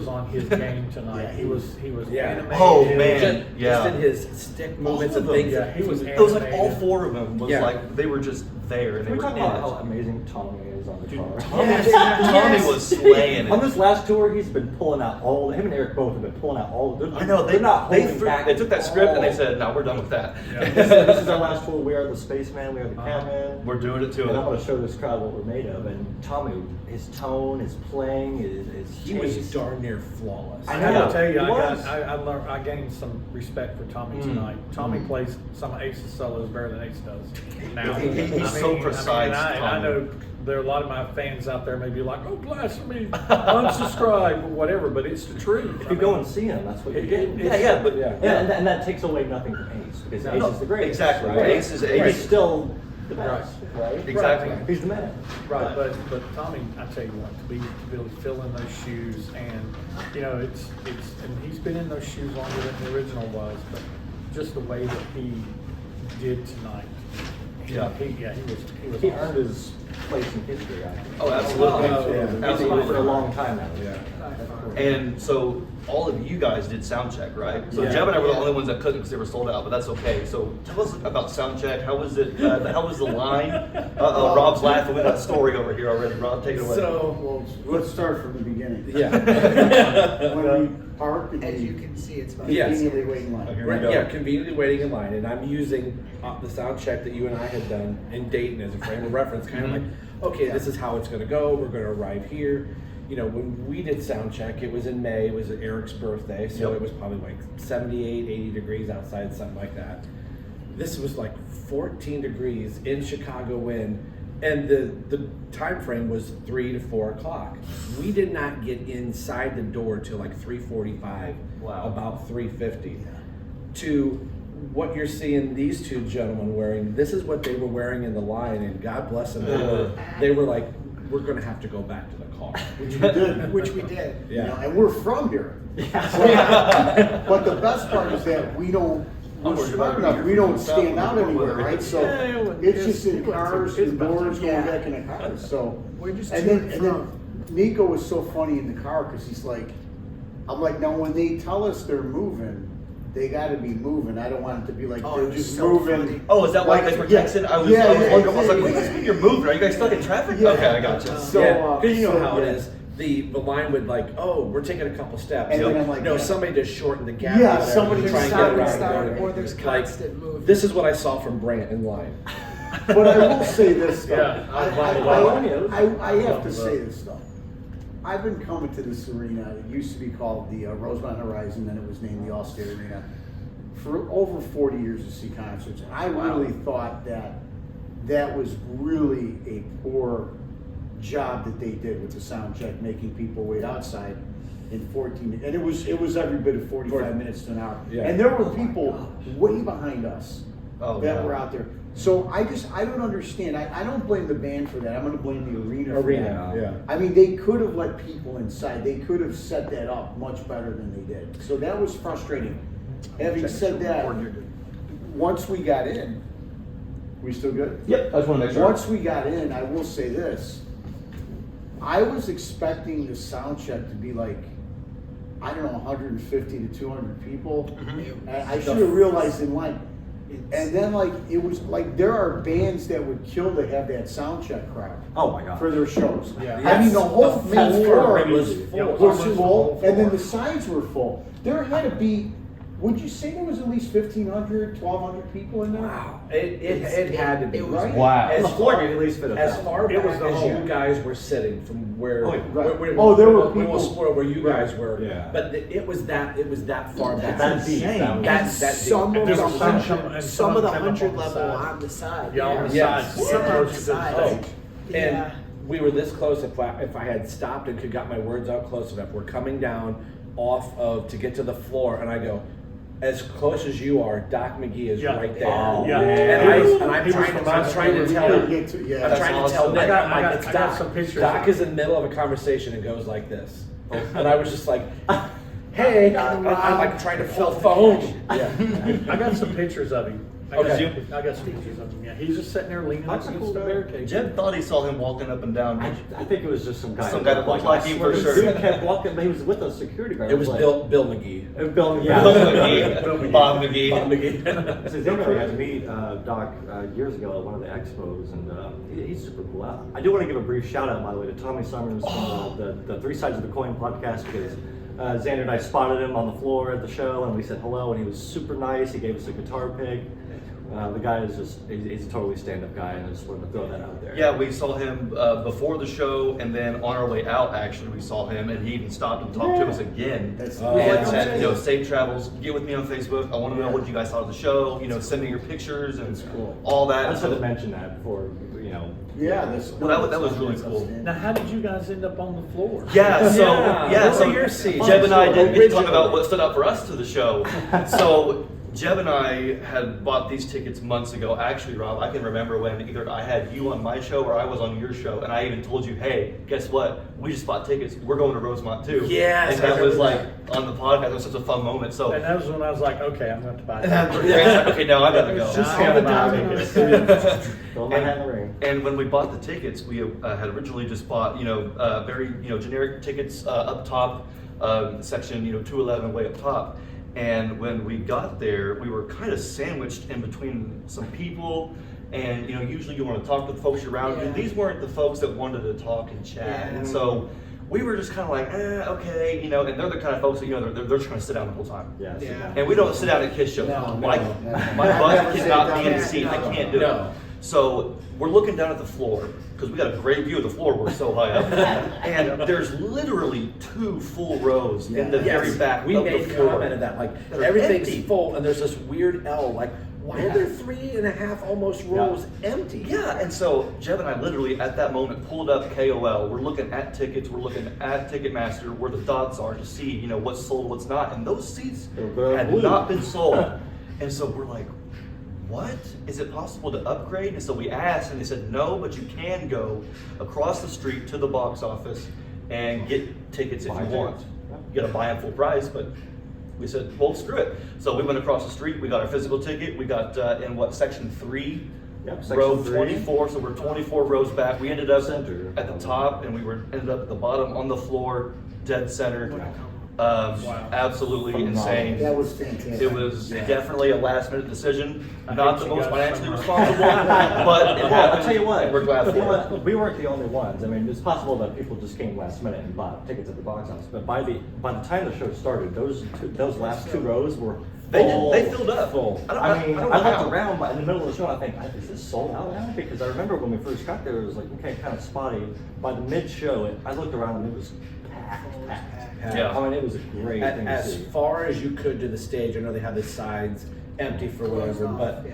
on his game tonight. He was animated. Oh, man. Just in his stick movements All and of things. them. Yeah, he was It was like all animated. 4 of them was like they were just there and they Can we were talk in about it. how amazing Tommy is on the guitar? Tommy was slaying On it. this last tour, he's been pulling out him and Eric both have been pulling out all. I know they're not holding back. they took that script and they all. said, "No, we're done with that." This is our last tour. We are the spaceman. We are the cameraman. We're doing it to And I'm him. going to show this crowd what we're made of. And Tommy his tone, his playing, his He was taste. darn near flawless. I have to tell you, he was. I gained some respect for Tommy tonight. Tommy plays some of Ace's solos better than Ace does. Now, He's so precise, I Tommy. know there are a lot of my fans out there may be like, "Oh, blasphemy, unsubscribe," or whatever, but it's the truth. If you go and see him, that's what you get. And that takes away nothing from Ace because Ace is the greatest. Exactly. Right? Ace is But Ace. He's still the best, right? Exactly. He's the man. Right, but Tommy, I tell you what, to be able to fill in those shoes, and it's and he's been in those shoes longer than the original was, but just the way that he did tonight, he was He awesome. earned his place in history, I think. Oh, absolutely. He's been for a long time now. Yeah. And so all of you guys did Soundcheck, right? So Yeah. Jeb and I were the only ones that couldn't because they were sold out, but that's okay. So tell us about Soundcheck. How was it? How was the line? Rob's laughing. We got a story over here already. Rob, take it away. Well, let's start from the beginning. Yeah. When we parked and As we you can see, it's about Yes. conveniently waiting line. Here we Right, go. yeah, conveniently waiting in line, and I'm using the sound check that you and I had done in Dayton as a frame of reference, kind of like, okay, this is how it's going to go. We're going to arrive here. When we did sound check, it was in May. It was Eric's birthday, so Yep. it was probably like 78, 80 degrees outside, something like that. This was like 14 degrees in Chicago wind, and the time frame was 3 to 4 o'clock. We did not get inside the door till like 3:45. Wow. About 3:50. To what you're seeing these two gentlemen wearing, this is what they were wearing in the line, and God bless them, they were like, we're going to have to go back to the car. Which we did. which we did. Yeah. And we're from here. But the best part is that we're smart enough, we don't stand out anywhere, right? So it's just in cars, indoors, going back in the cars, so. We're just And to then, and and from. then Nikko was so funny in the car, cause he's like, I'm like, now when they tell us they're moving, they gotta be moving. I don't want it to be like Oh, they're it was just so moving. funny. Oh, is that why you Like, guys were yeah. texting? I was Yeah, wondering. I was like, yeah. what does this mean you're moving? Are you guys stuck in traffic? Yeah. Okay, I got you. So, Yeah, because you know so, how it yeah. is. The line would like, oh, we're taking a couple steps. And then Like, I'm like, no, yeah. somebody just shortened the gap. Yeah, or whatever, somebody to just try and stopped get and around started, the- or there's like, constant movement. This is what I saw from Brant in line. But I will say this though. Yeah, I have to say this though. I've been coming to this arena. It used to be called the Rosemont Horizon, then it was named the Allstate Arena, for over 40 years to see concerts. And I really thought that was really a poor job that they did with the sound check, making people wait outside in 14, and it was every bit of 45 minutes to an hour. Yeah. And there were people way behind us that were out there. So I don't understand. I don't blame the band for that. I'm going to blame the arena for that. Yeah. I mean, they could have let people inside. They could have set that up much better than they did. So that was frustrating. Having said that, once we got in, we still good? Yep, I just want to make sure. Once we got in, I will say this. I was expecting the sound check to be like, I don't know, 150 to 200 people. And I should have realized in line. And then it was like there are bands that would kill to have that sound check crowd Oh my God. for their shows. Yeah. I mean, the whole main floor was was full. full, and then the sides were full. There had to be, would you say there was at least 1,500, 1,200 people in there? Wow. It had to be. It was- right? Wow. As The floor far, could at least fit a as thousand. far It back was the as whole- you guys were sitting from where, Oh, yeah. Right. Oh, there were we will people- spoil where you guys Right. were. Yeah. But it was that far back. That's deep. insane. That was- That's that Some deep. of There's the a bunch of- 100, and some of the some up 100 on the level side. on the side. Yeah, on the Yes. side. Some on Closer the to side. stage. And Yeah. we were this close. If I had stopped and could got my words out close enough, we're coming down to get to the floor, and I go, as close as you are, Doc McGee is Yeah. right there. Oh, yeah. And I'm He was trying from to us. tell. Yeah, I'm that's trying to awesome. tell Nick. I got- I'm like, I got- it's I got Doc. some pictures. Doc is in the middle of a conversation and goes like this, and I was just like, "Hey," I'm like trying to fill phone. Yeah. I got some pictures of him. I Okay. got some pictures of him. Yeah, he's just sitting there leaning up against the barricade. Jeb thought he saw him walking up and down. I think it was just some guy. Some guy that looked like him for the sure. Dude kept walking, but he was with a security guard. It was like, Bill McGee. Bill, yeah. Bill McGee. Bob McGee. Bob McGee. So Xander and I got to meet Doc years ago at one of the expos, and he's super cool. I do want to give a brief shout out, by the way, to Tommy Summers from the Three Sides of the Coin podcast, because Xander and I spotted him on the floor at the show, and we said hello, and he was super nice. He gave us a guitar pick. The guy is he's a totally stand-up guy, and I just wanted to throw that out there. Yeah, we saw him before the show, and then on our way out, actually, we saw him, and he even stopped and talked to us again. That's And said, safe travels. Get with me on Facebook. I want to know what you guys thought of the show. Send me your pictures and all that. I just had to mention that before, Yeah, that was really cool. Now, how did you guys end up on the floor? Yeah, so What were your seats? Jeb and I didn't get to talk Originally. about what stood out for us to the show. So Jeb and I had bought these tickets months ago. Actually, Rob, I can remember when either I had you on my show or I was on your show, and I even told you, hey, guess what? We just bought tickets. We're going to Rosemont too. Yes, and that I was remember like on the podcast. It was such a fun moment. So And that was when I was like, okay, I'm going to buy it. Grant's like, okay, now I gotta go. Just gotta buy tickets. throw my hat in the ring. And when we bought the tickets, we had originally just bought, very, generic tickets up top, section, 211 way up top. And when we got there, we were kind of sandwiched in between some people. And, usually you want to talk to the folks around you. These weren't the folks that wanted to talk and chat. And so we were just kind of like, okay, and they're the kind of folks that, they're just going to sit down the whole time. Yeah. And we don't sit down at KISS shows. My butt cannot be in the seat. I can't do it. So we're looking down at the floor because we got a great view of the floor. We're so high up, and there's literally 2 full rows in the very back We of the made floor. comment of that. Like They're everything's empty. full, and there's this weird L. Like, why are there 3.5 almost rows empty? Yeah, and so Jeb and I literally at that moment pulled up KOL. We're looking at tickets. We're looking at Ticketmaster where the dots are to see, what's sold, what's not. And those seats had not been sold. And so we're like, what? Is it possible to upgrade? And so we asked, and they said, no, but you can go across the street to the box office and get tickets if you want. You gotta buy them full price, but we said, well, screw it. So we went across the street, we got our physical ticket, we got in section 3, row 24, so we're 24 rows back. We ended up at the top, and we ended up at the bottom on the floor, dead center. Absolutely insane. That was fantastic. It was definitely a last minute decision. Not the most financially responsible, but it happened. I'll tell you what, We're glad for it. we weren't the only ones. I mean, it's possible that people just came last minute and bought tickets at the box office. But by the time the show started, those last 2 rows were They filled up. full. I looked around in the middle of the show and I think, is this sold out now? Because I remember when we first got there, it was like, okay, kind of spotty. By the mid-show, I looked around and it was packed. Yeah. I mean, it was a great thing to As see. far as you could to the stage, I know they had the sides empty for whatever, but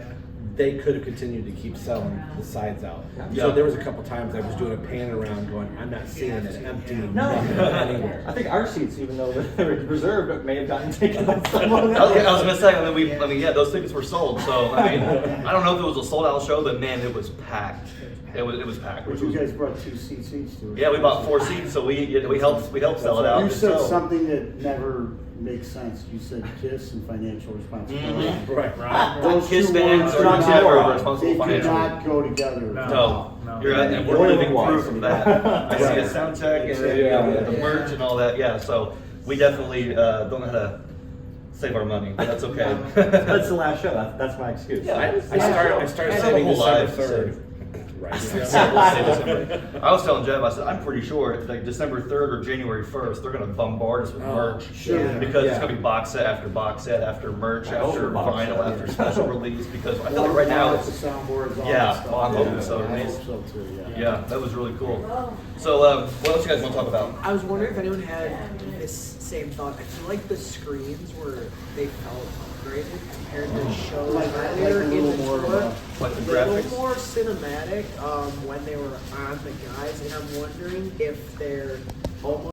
they could have continued to keep selling the sides out. Yeah. So there was a couple times I was doing a pan around going, I'm not seeing it empty nothing anywhere. I think our seats, even though they were reserved, may have gotten taken by someone else. I was gonna say, those tickets were sold. So I don't know if it was a sold out show, but man, it was packed. It was packed. But you guys brought 2 seats each to it. Yeah, we bought 4 seats, so we helped sell it out. You said So- something that never makes sense. You said KISS and financial responsibility. Right. Those KISS 2 fans words are not never wrong. responsible They do financially. not go together. No, No. you're right, and we're More than living one. proof of that. I see a Soundcheck and the merch and all that. Yeah, so we definitely don't know how to save our money, but that's okay. That's the last show. That's my excuse. Yeah, I started I saving have a whole December life 3rd. Right. I was telling Jeb, I said, I'm pretty sure it's like December 3rd or January 1st, they're going to bombard us with merch. sure. Because it's going to be box set after box set, after merch, after vinyl, after special release. Because I feel like right now the it's, soundboards, all yeah, that stuff. I'm hoping so, I at hope least. so too, yeah. yeah, that was really cool. So, what else you guys want to talk about? I was wondering if anyone had this same thought. I feel like the screens they felt upgraded compared to shows earlier a in little the more of tour. Like the A little graphics? more cinematic when they were on the guys, and I'm wondering if they're almost